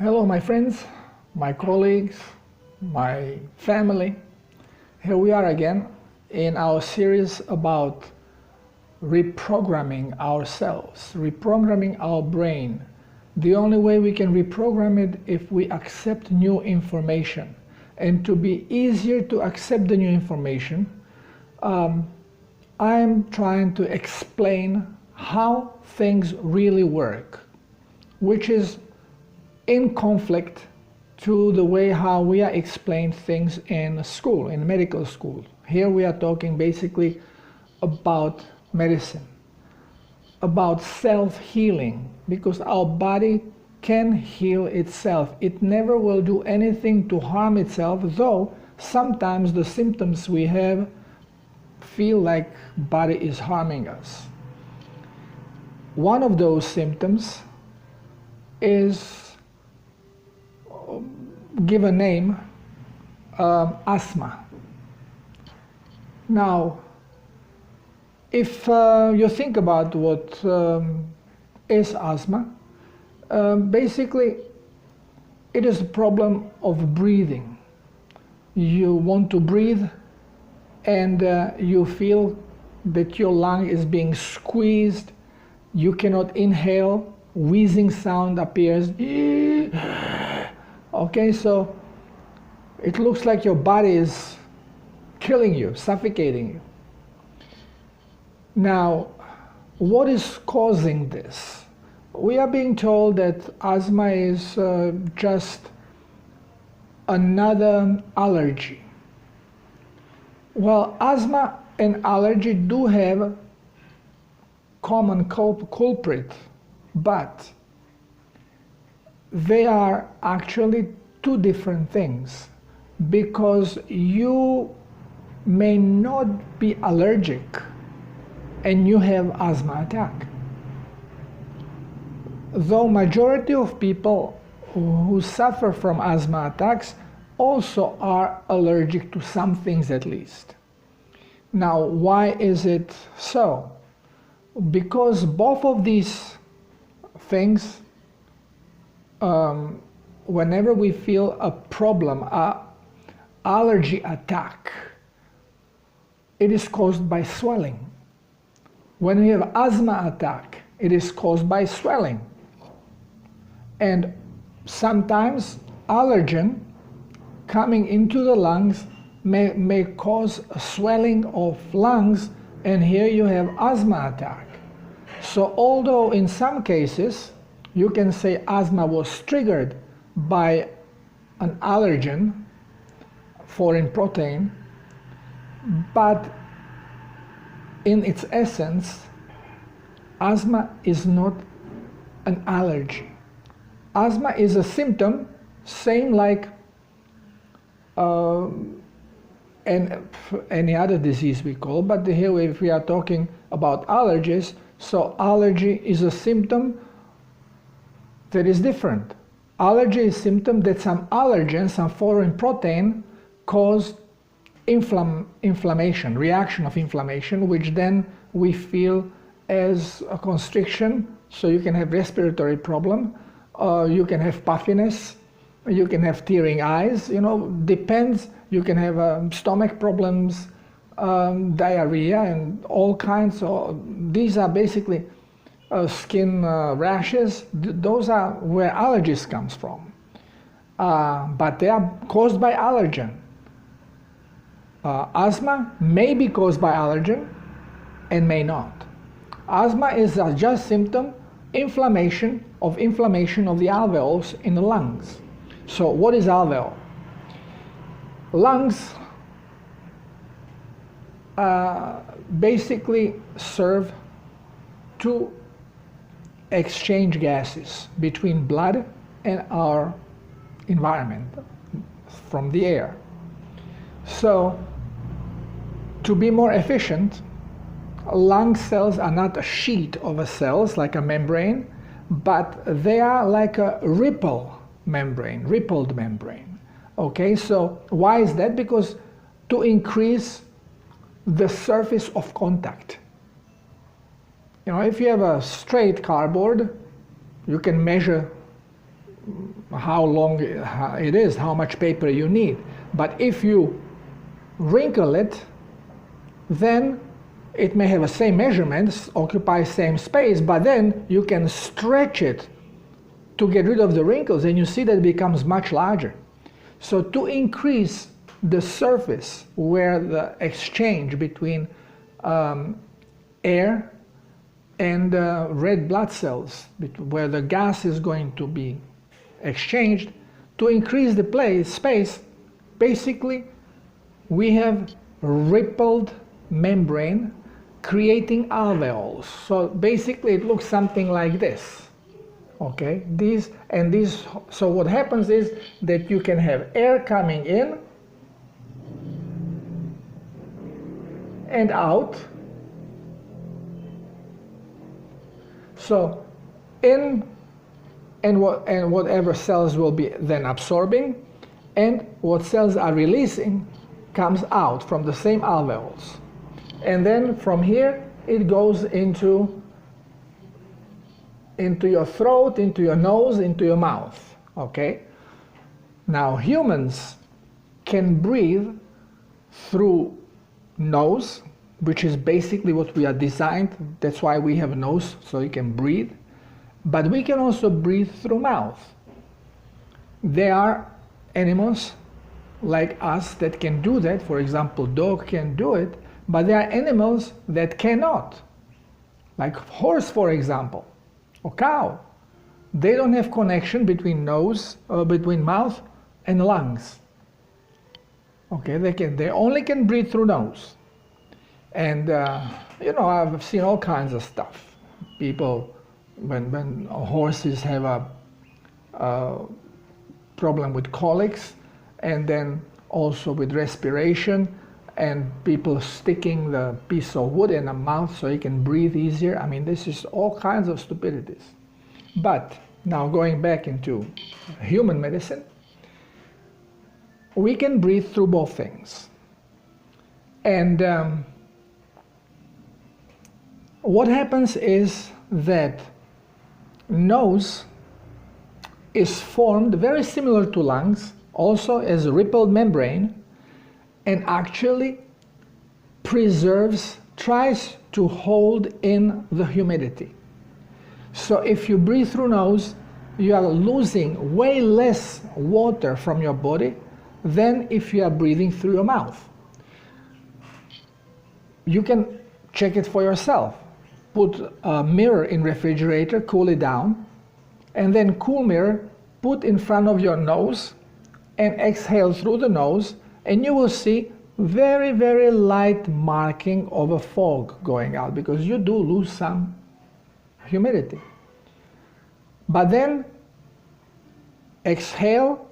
Hello my friends, my colleagues, my family. Here we are again in our series about reprogramming ourselves, reprogramming our brain. The only way we can reprogram it if we accept new information. And to be easier to accept the new information, I'm trying to explain how things really work, which is in conflict to the way how we are explained things in school, in medical school. Here we are talking basically about medicine, about self-healing, because our body can heal itself. It never will do anything to harm itself, though sometimes the symptoms we have feel like body is harming us. One of those symptoms is, give a name, asthma. Now, if you think about what is asthma, basically it is a problem of breathing. You want to breathe and you feel that your lung is being squeezed, you cannot inhale, wheezing sound appears. Okay, so it looks like your body is killing you, suffocating you. Now, what is causing this? We are being told that asthma is just another allergy. Well, asthma and allergy do have common culprit, but they are actually two different things, because you may not be allergic and you have asthma attack. Though majority of people who suffer from asthma attacks also are allergic to some things at least. Now, why is it so? Because both of these things, whenever we feel a problem, allergy attack, it is caused by swelling. When we have asthma attack, it is caused by swelling. And sometimes allergen coming into the lungs may cause a swelling of lungs, and here you have asthma attack. So although in some cases you can say asthma was triggered by an allergen, foreign protein, but in its essence, asthma is not an allergy. Asthma is a symptom, same like any other disease we call, but here if we are talking about allergies, so allergy is a symptom that is different. Allergy is a symptom that some allergen, some foreign protein, cause inflammation, reaction of inflammation, which then we feel as a constriction, so you can have respiratory problem, you can have puffiness, you can have tearing eyes, depends, you can have stomach problems, diarrhea and all kinds of, these are basically skin rashes. Those are where allergies comes from, but they are caused by allergen. Asthma may be caused by allergen and may not. Asthma is just symptom inflammation of the alveoles in the lungs. So what is alveol? Lungs basically serve to exchange gases between blood and our environment from the air. So to be more efficient, lung cells are not a sheet of cells like a membrane, but they are like a rippled membrane. Okay, so why is that? Because to increase the surface of contact. If you have a straight cardboard, you can measure how long it is, how much paper you need. But if you wrinkle it, then it may have the same measurements, occupy same space, but then you can stretch it to get rid of the wrinkles, and you see that it becomes much larger. So to increase the surface where the exchange between air and red blood cells, where the gas is going to be exchanged, to increase the space, basically we have rippled membrane creating alveoles. So basically it looks something like this. Okay, so what happens is that you can have air coming in and out. So in and whatever cells will be then absorbing, and what cells are releasing comes out from the same alveoles. And then from here it goes into your throat, into your nose, into your mouth. Okay? Now humans can breathe through nose, which is basically what we are designed. That's why we have a nose, so you can breathe. But we can also breathe through mouth. There are animals like us that can do that. For example, dog can do it, but there are animals that cannot. Like horse, for example, or cow. They don't have connection between between mouth and lungs. Okay, they only can breathe through nose. And I've seen all kinds of stuff. People, when horses have a problem with colics, and then also with respiration, and people sticking the piece of wood in the mouth so you can breathe easier. I mean, this is all kinds of stupidities. But now going back into human medicine, we can breathe through both things. And what happens is that nose is formed very similar to lungs, also as a rippled membrane, and actually tries to hold in the humidity. So if you breathe through nose, you are losing way less water from your body than if you are breathing through your mouth. You can check it for yourself. Put a mirror in refrigerator, cool it down, and then cool mirror, put in front of your nose and exhale through the nose, and you will see very, very light marking of a fog going out, because you do lose some humidity. But then exhale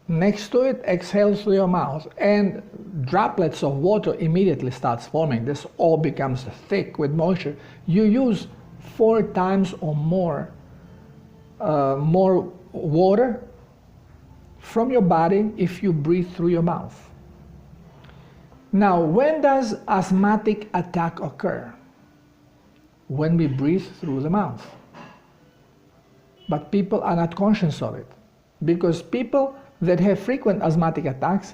next to it, exhale through your mouth, and droplets of water immediately starts forming. This all becomes thick with moisture. You use 4 times or more water from your body if you breathe through your mouth. Now, when does asthmatic attack occur? When we breathe through the mouth. But people are not conscious of it, because people that have frequent asthmatic attacks,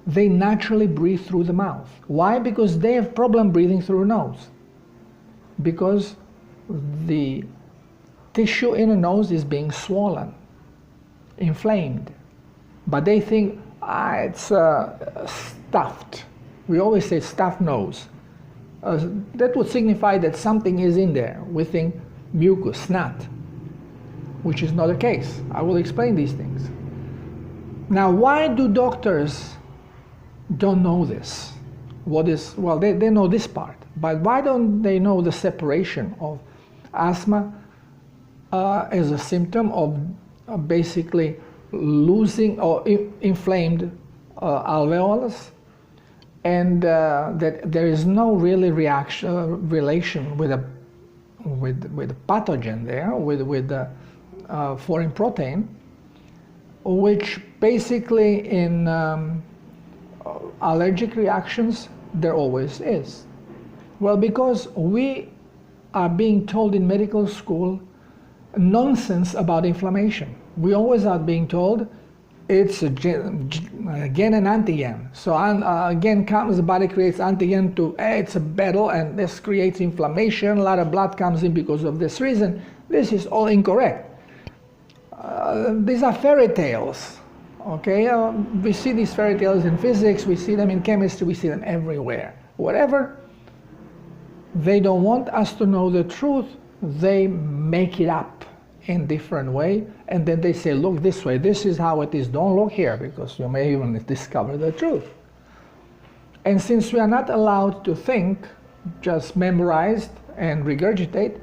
they naturally breathe through the mouth. Why? Because they have problem breathing through the nose. Because the tissue in the nose is being swollen, inflamed. But they think, it's stuffed. We always say stuffed nose. That would signify that something is in there. We think mucus, snot, which is not the case. I will explain these things. Now, why do doctors don't know this? They know this part, but why don't they know the separation of asthma as a symptom of basically losing or inflamed alveolus, and that there is no really relation with a pathogen there, with the foreign protein, which basically in allergic reactions there always is. Well, because we are being told in medical school nonsense about inflammation. We always are being told it's again an antigen. So again comes, the body creates antigen to, it's a battle, and this creates inflammation. A lot of blood comes in because of this reason. This is all incorrect. These are fairy tales. Okay, we see these fairy tales in physics, we see them in chemistry, we see them everywhere. Whatever they don't want us to know the truth, they make it up in different way, and then they say, look this way, this is how it is, don't look here, because you may even discover the truth. And since we are not allowed to think, just memorized and regurgitate,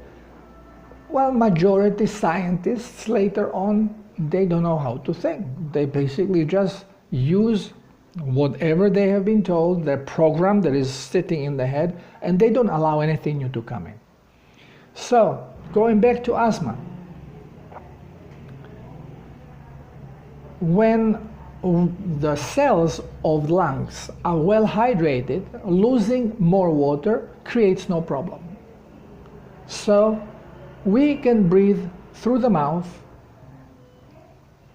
well, majority scientists later on, they don't know how to think. They basically just use whatever they have been told, their program that is sitting in the head, and they don't allow anything new to come in. So, going back to asthma, when the cells of lungs are well hydrated, losing more water creates no problem. So we can breathe through the mouth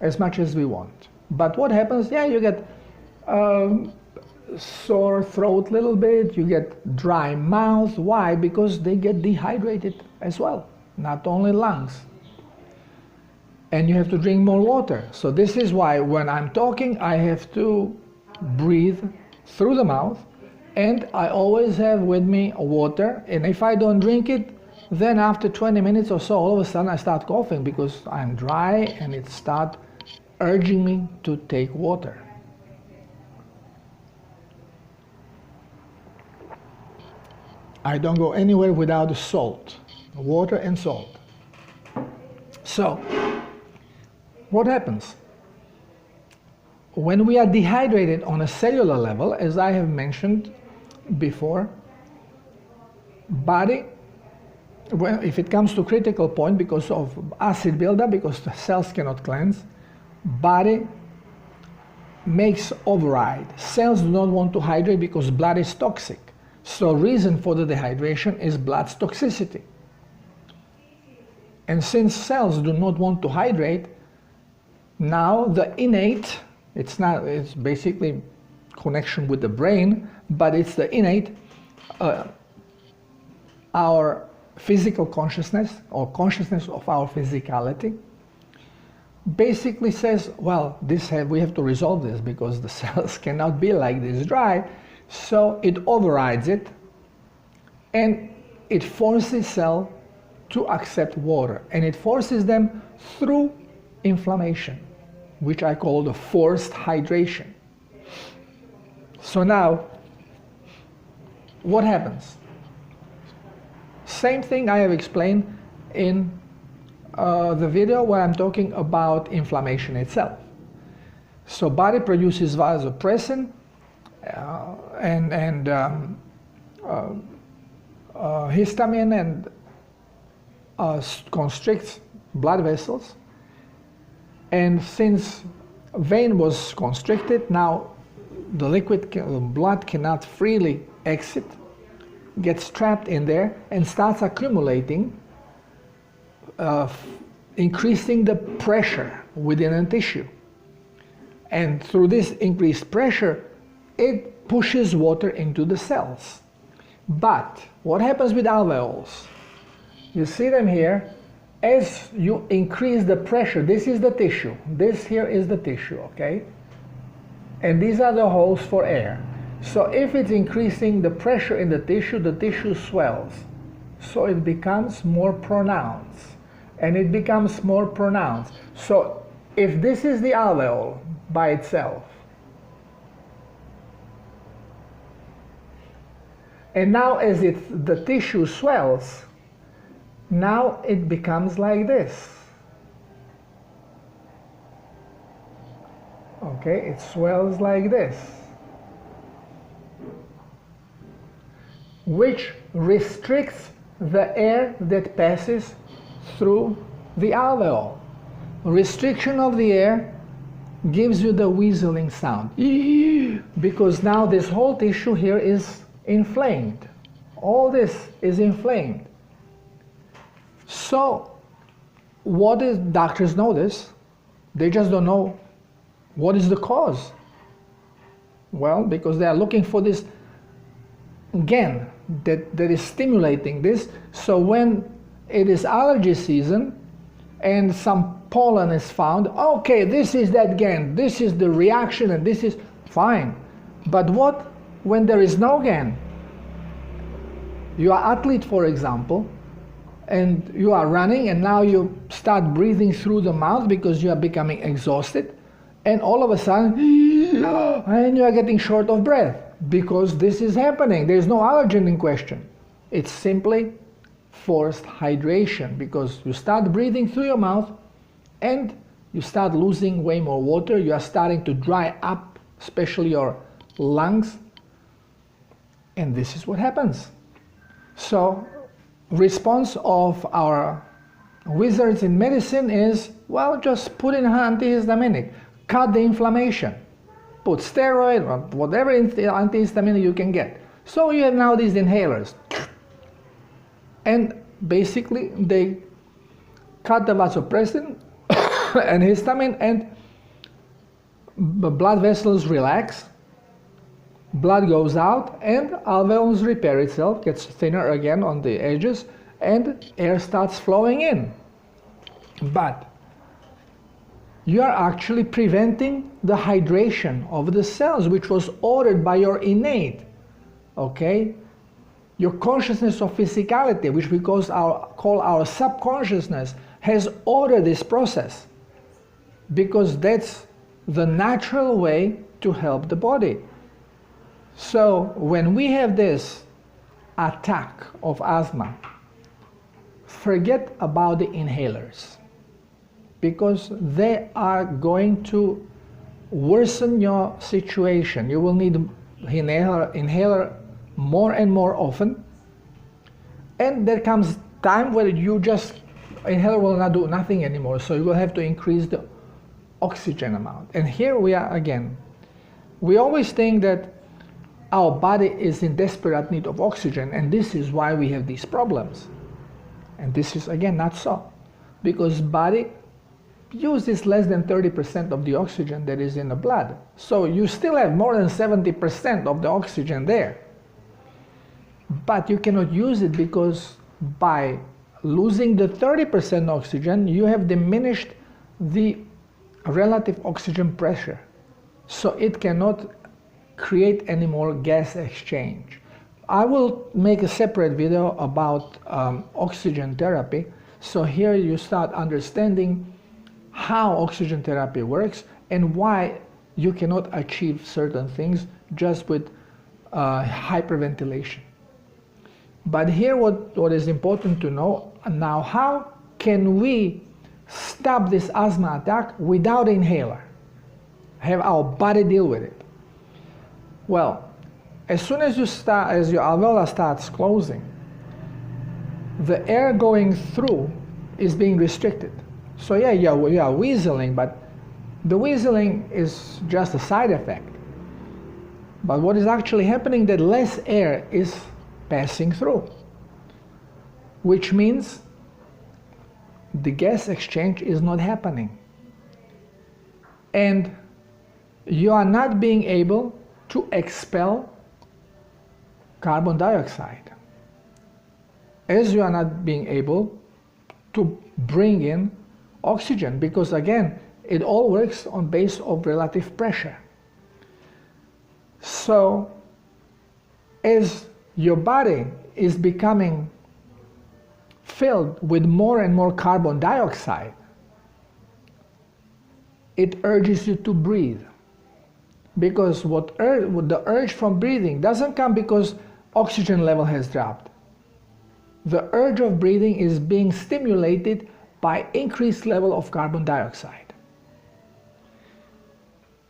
as much as we want. But what happens? Yeah, you get sore throat a little bit, you get dry mouth. Why? Because they get dehydrated as well, not only lungs. And you have to drink more water. So this is why when I'm talking, I have to breathe through the mouth, and I always have with me water. And if I don't drink it, then after 20 minutes or so, all of a sudden I start coughing because I'm dry, and it starts urging me to take water. I don't go anywhere without salt, water and salt. So, what happens? When we are dehydrated on a cellular level, as I have mentioned before, body, well, if it comes to critical point because of acid buildup, because the cells cannot cleanse, body makes override. Cells do not want to hydrate because blood is toxic. So reason for the dehydration is blood's toxicity. And since cells do not want to hydrate, now the innate, it's basically connection with the brain, but it's the innate, our physical consciousness, or consciousness of our physicality, basically says, well, we have to resolve this because the cells cannot be like this dry. So it overrides it, and it forces cell to accept water, and it forces them through inflammation, which I call the forced hydration. So now, what happens? Same thing I have explained in the video where I'm talking about inflammation itself. So body produces vasopressin and histamine, and constricts blood vessels. And since vein was constricted, now the blood cannot freely exit, gets trapped in there and starts accumulating, increasing the pressure within a tissue. And through this increased pressure, it pushes water into the cells. But what happens with alveoles? You see them here. As you increase the pressure, this is the tissue, this here is the tissue, okay? And these are the holes for air. So if it's increasing the pressure in the tissue swells. So it becomes more pronounced, and it becomes more pronounced. So if this is the alveole by itself, and now as the tissue swells, now it becomes like this. Okay, it swells like this, which restricts the air that passes through the alveole. Restriction of the air gives you the wheezing sound, because now this whole tissue here is inflamed. All this is inflamed. So What is doctors know this? They just don't know what is the cause. Well, because they are looking for this gen that is stimulating this. So when it is allergy season and some pollen is found, okay, this is that gen, this is the reaction, and this is fine. But what when there is no gen? You are an athlete, for example, and you are running, and now you start breathing through the mouth because you are becoming exhausted, and all of a sudden, and you are getting short of breath because this is happening. There is no allergen in question. It's simply forced hydration because you start breathing through your mouth and you start losing way more water. You are starting to dry up, especially your lungs, and this is what happens. So response of our wizards in medicine is, well, just put in antihistaminic, cut the inflammation, put steroid or whatever antihistaminic you can get. So you have now these inhalers, and basically they cut the vasopressin and histamine, and the blood vessels relax, blood goes out, and alveolus repair itself, gets thinner again on the edges, and air starts flowing in. But you are actually preventing the hydration of the cells, which was ordered by your innate, okay? Your consciousness of physicality, which we call our subconsciousness, has ordered this process because that's the natural way to help the body. So when we have this attack of asthma, forget about the inhalers because they are going to worsen your situation. You will need inhaler more and more often, and there comes time where inhaler will not do nothing anymore, so you will have to increase the oxygen amount. And here we are again. We always think that our body is in desperate need of oxygen, and this is why we have these problems. And this is again not so, because body uses less than 30% of the oxygen that is in the blood. So you still have more than 70% of the oxygen there. But you cannot use it because by losing the 30% oxygen, you have diminished the relative oxygen pressure. So it cannot create any more gas exchange. I will make a separate video about oxygen therapy. So here you start understanding how oxygen therapy works and why you cannot achieve certain things just with hyperventilation. But here what is important to know now, how can we stop this asthma attack without inhaler? Have our body deal with it? Well, as soon as your alveolar starts closing, the air going through is being restricted. So yeah, you are wheezing, but the wheezing is just a side effect. But what is actually happening that less air is passing through, which means the gas exchange is not happening. And you are not being able to expel carbon dioxide, as you are not being able to bring in oxygen, because again, it all works on base of relative pressure. So as your body is becoming filled with more and more carbon dioxide, it urges you to breathe. Because the urge from breathing doesn't come because oxygen level has dropped. The urge of breathing is being stimulated by increased level of carbon dioxide.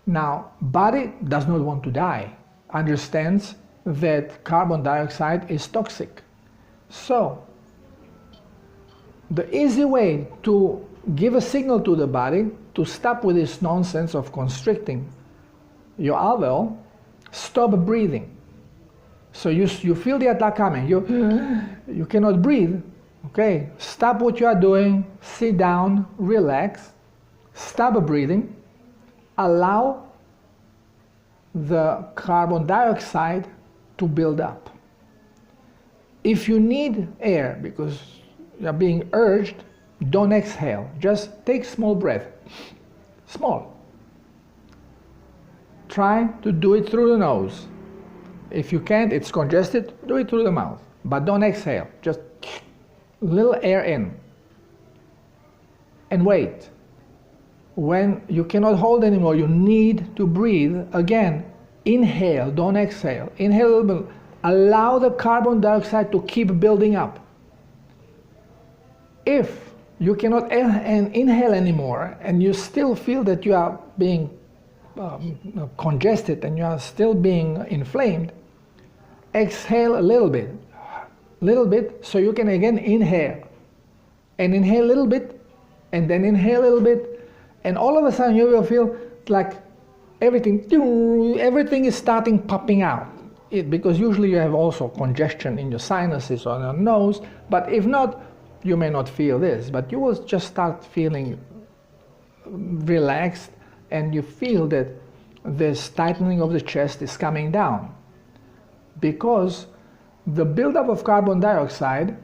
Now, body does not want to die, understands that carbon dioxide is toxic. So, the easy way to give a signal to the body to stop with this nonsense of constricting your alveoli, stop breathing. So you feel the attack coming, you cannot breathe. Okay, stop what you are doing, sit down, relax, stop breathing, allow the carbon dioxide to build up. If you need air because you are being urged, don't exhale, just take small breath, small. Try to do it through the nose. If you can't, it's congested, do it through the mouth, but don't exhale, just little air in and wait. When you cannot hold anymore, you need to breathe again. Inhale, don't exhale. Inhale a little bit. Allow the carbon dioxide to keep building up. If you cannot inhale anymore and you still feel that you are being congested and you are still being inflamed, exhale a little bit, so you can again inhale. And inhale a little bit, and then inhale a little bit, and all of a sudden you will feel like everything is starting popping out. Because usually you have also congestion in your sinuses or your nose, but if not, you may not feel this, but you will just start feeling relaxed and you feel that this tightening of the chest is coming down. Because the buildup of carbon dioxide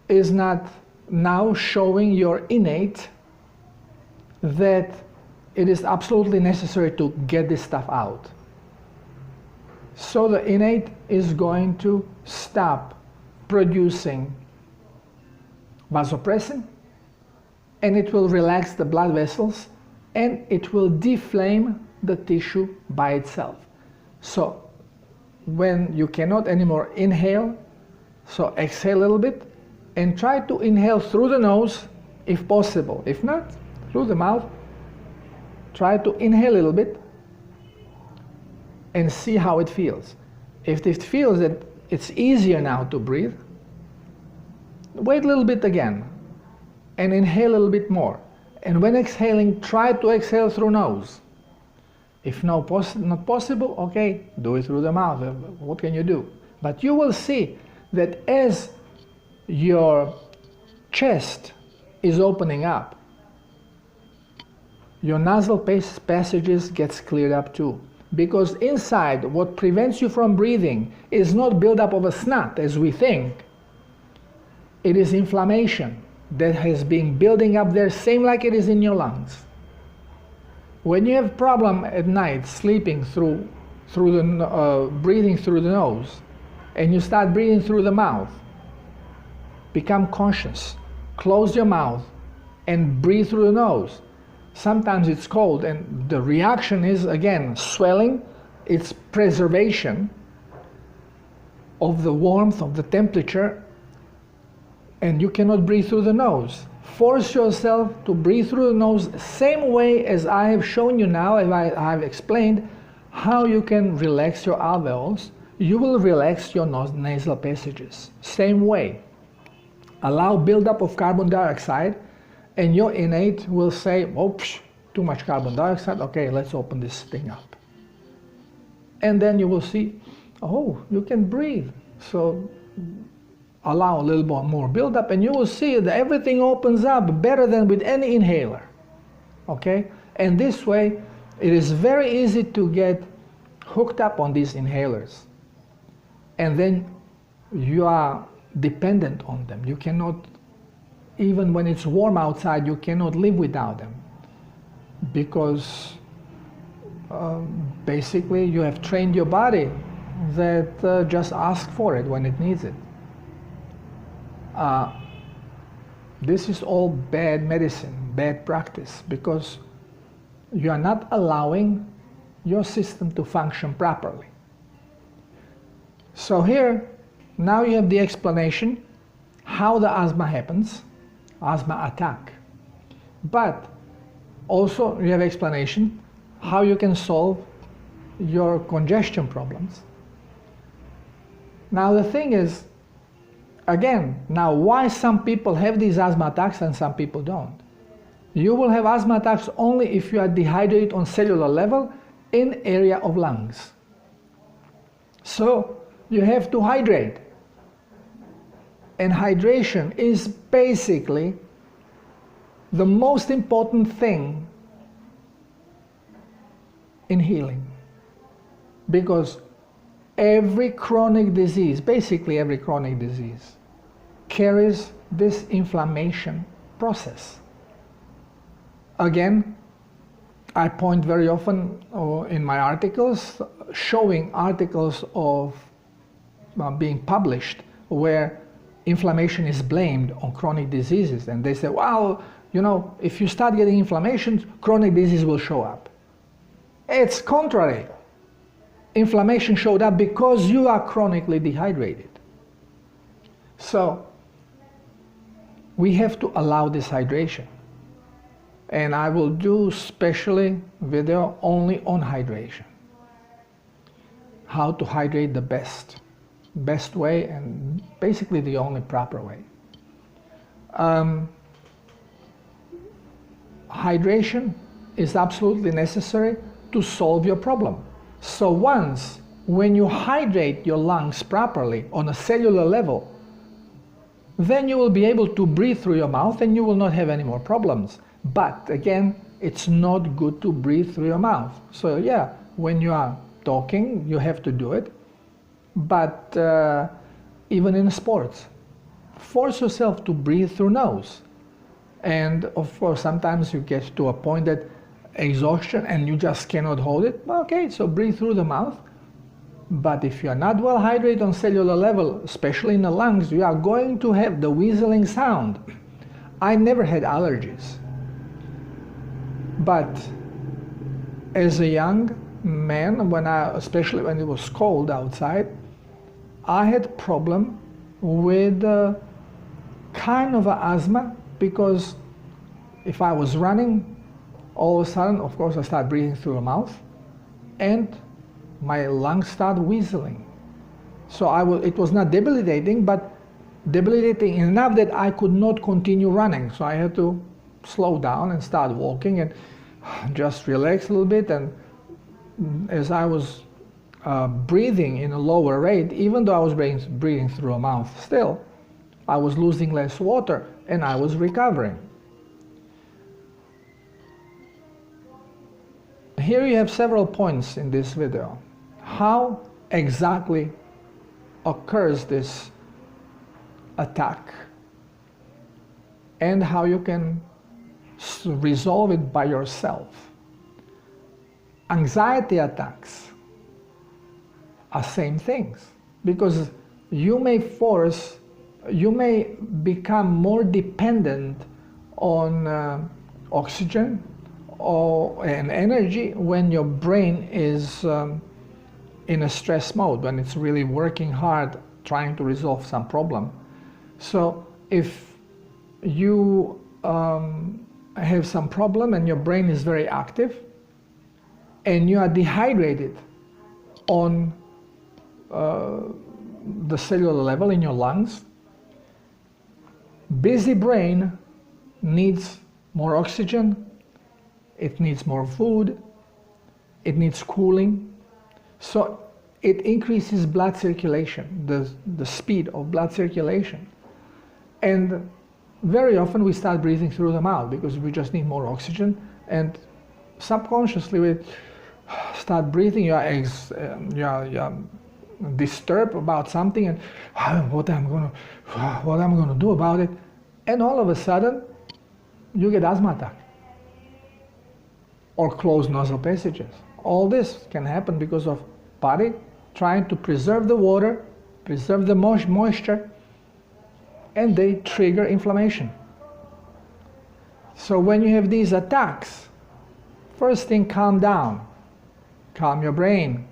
is not now showing your innate that it is absolutely necessary to get this stuff out. So the innate is going to stop producing vasopressin, and it will relax the blood vessels, and it will deflame the tissue by itself. So when you cannot anymore inhale, so exhale a little bit and try to inhale through the nose if possible. If not, through the mouth. Try to inhale a little bit and see how it feels. If it feels that it's easier now to breathe, wait a little bit again and inhale a little bit more. And when exhaling, try to exhale through nose. If not possible, okay, do it through the mouth. What can you do? But you will see that as your chest is opening up, your nasal passages gets cleared up too. Because inside, what prevents you from breathing is not buildup of a snot, as we think. It is inflammation that has been building up there, same like it is in your lungs. When you have problem at night sleeping breathing through the nose, and you start breathing through the mouth, become conscious. Close your mouth and breathe through the nose. Sometimes it's cold, and the reaction is again swelling. It's preservation of the warmth, of the temperature, and you cannot breathe through the nose. Force yourself to breathe through the nose, same way as I have shown you now, as I have explained how you can relax your alveoles. You will relax your nasal passages. Same way. Allow buildup of carbon dioxide, and your innate will say, oops, too much carbon dioxide, okay, let's open this thing up. And then you will see, oh, you can breathe. So allow a little bit more buildup, and you will see that everything opens up better than with any inhaler. Okay? And this way, it is very easy to get hooked up on these inhalers. And then you are dependent on them. You cannot, even when it's warm outside, you cannot live without them. Because basically you have trained your body that just ask for it when it needs it. This is all bad medicine, bad practice, because you are not allowing your system to function properly. So here, now you have the explanation how the asthma happens, asthma attack. But also you have explanation how you can solve your congestion problems. Now the thing is, again, now why some people have these asthma attacks and some people don't? You will have asthma attacks only if you are dehydrated on cellular level in area of lungs. So you have to hydrate. And hydration is basically the most important thing in healing. Because every chronic disease, basically every chronic disease, carries this inflammation process. Again, I point very often in my articles, showing articles of being published where inflammation is blamed on chronic diseases, and they say, well, you know, if you start getting inflammation, chronic disease will show up. It's contrary. Inflammation showed up because you are chronically dehydrated. So we have to allow this hydration. And I will do specially video only on hydration. How to hydrate the best way, and basically the only proper way. Hydration is absolutely necessary to solve your problem. So when you hydrate your lungs properly on a cellular level, then you will be able to breathe through your mouth and you will not have any more problems. But again, it's not good to breathe through your mouth. So yeah, when you are talking, you have to do it. But even in sports, force yourself to breathe through nose. And of course, sometimes you get to a point that exhaustion and you just cannot hold it. Okay, so breathe through the mouth. But if you are not well hydrated on cellular level, especially in the lungs, you are going to have the wheezing sound. I never had allergies. But as a young man, especially when it was cold outside, I had problem with kind of asthma, because if I was running, all of a sudden, of course, I start breathing through the mouth, and my lungs start wheezing. So it was not debilitating, but debilitating enough that I could not continue running. So I had to slow down and start walking and just relax a little bit. And as I was breathing in a lower rate, even though I was breathing through a mouth still, I was losing less water and I was recovering. Here you have several points in this video. How exactly occurs this attack and how you can resolve it by yourself. Anxiety attacks are same things, because you may become more dependent on oxygen and energy when your brain is in a stress mode, when it's really working hard trying to resolve some problem. So if you have some problem and your brain is very active and you are dehydrated on the cellular level in your lungs, busy brain needs more oxygen, it needs more food, it needs cooling. So it increases blood circulation, the speed of blood circulation. And very often we start breathing through the mouth because we just need more oxygen, and subconsciously we start breathing, you are disturbed about something, and what I'm gonna do about it, and all of a sudden you get asthma attack or closed nasal passages. All this can happen because of body trying to preserve the water, preserve the moisture, and they trigger inflammation. So when you have these attacks, first thing, calm down, calm your brain,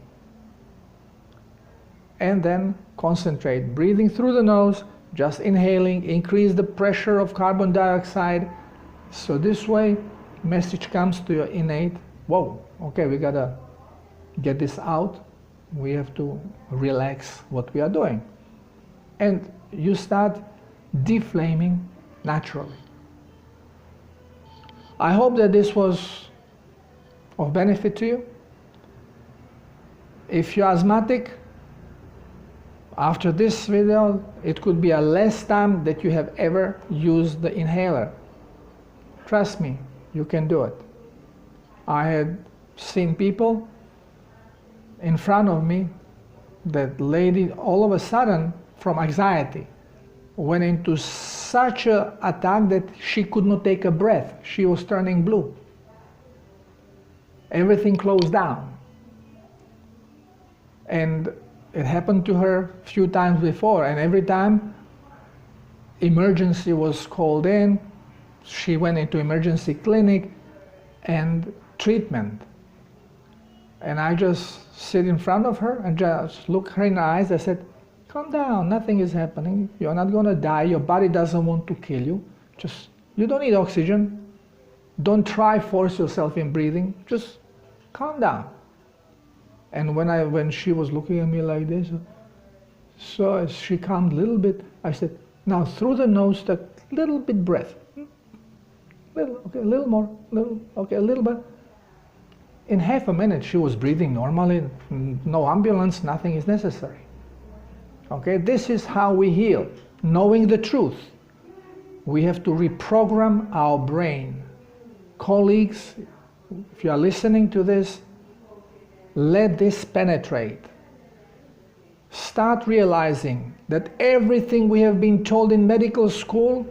and then concentrate, breathing through the nose, just inhaling, increase the pressure of carbon dioxide. So this way, message comes to your innate, whoa, okay, we gotta get this out. We have to relax what we are doing. And you start deflaming naturally. I hope that this was of benefit to you. If you're asthmatic, After this video, it could be a less time that you have ever used the inhaler. Trust me, you can do it. I had seen people in front of me, that lady all of a sudden from anxiety went into such an attack that she could not take a breath. She was turning blue. Everything closed down. And it happened to her a few times before, and every time emergency was called in, she went into emergency clinic and treatment. And I just sit in front of her and just look her in the eyes. I said, calm down, nothing is happening. You're not going to die. Your body doesn't want to kill you. You don't need oxygen. Don't try force yourself in breathing. Just calm down. And when she was looking at me like this, so as she calmed a little bit, I said, now through the nose, take a little bit breath. Okay, a little more, okay, a little bit. In half a minute, she was breathing normally. No ambulance, nothing is necessary. Okay, this is how we heal. Knowing the truth. We have to reprogram our brain. Colleagues, if you are listening to this, let this penetrate. Start realizing that everything we have been told in medical school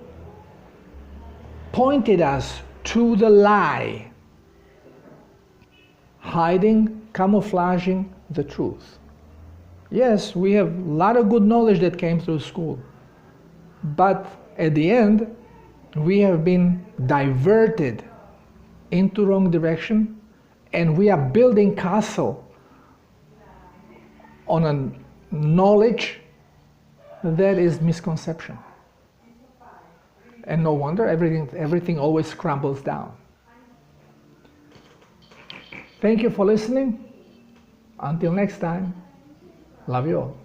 pointed us to the lie, hiding, camouflaging the truth. Yes, we have a lot of good knowledge that came through school, but at the end, we have been diverted into wrong direction, and we are building castle on a knowledge that is misconception. And no wonder everything always crumbles down. Thank you for listening. Until next time, love you all.